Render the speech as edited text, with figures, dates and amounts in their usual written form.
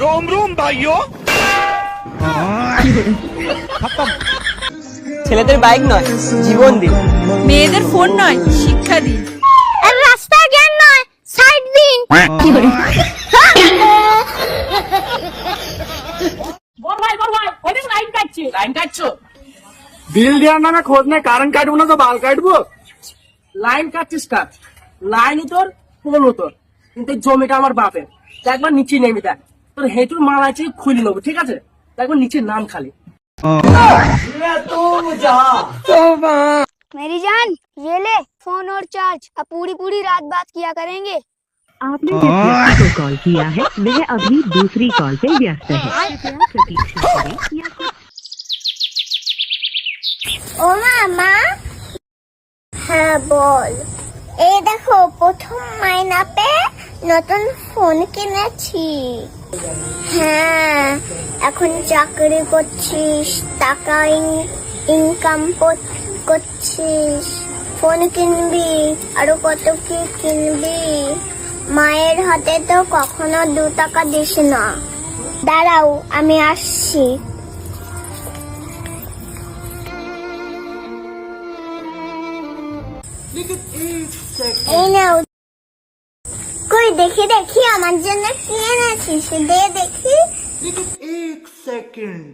रोम रोम भाइयों। ছেলেদের বাইক নয়, জীবন দিন। মেয়েদের ফোন নয়, শিক্ষা দিন। আর রাস্তার জ্ঞান নয়, সাইড দিন। লাইন কাটছো? বিল দেওয়ার নামে খোঁজ নেই, কারেন্ট কাটবো না তো বাল কাটবো। লাইন কাটছিস কাট, লাইন উতর, ফোন উতর, কিন্তু এই জমিটা আমার বাপের। একবার নিচে নেমে দেখ, তোর হেঁটুর মাল আছে খুলে নেবো, ঠিক আছে? একবার নিচে নাম খালি। मेरी जान, ये ले फोन और चार्ज। अब पूरी पूरी रात बात किया करेंगे। आपने जिस व्यक्ति को कॉल किया है वह अभी दूसरी कॉल पे व्यस्त है। कृपया प्रतीक्षा करें या ও মামা, হ্যাঁ বল। এই দেখো প্রথম মাইনা পেয়ে নতুন ফোন কিনেছি। হ্যাঁ, এখন চাকরি করছিস, টাকা ইনকাম করছিস, ফোন কিনবি, আরো কত কি কিনবি। মায়ের হাতে তো কখনো 2 টাকা দিস না। দাঁড়াও, আমি আসছি। এই নাও। কই দেখি দেখি আমার জন্য কি এনেছিস, দে দেখি। 1 सेकंड।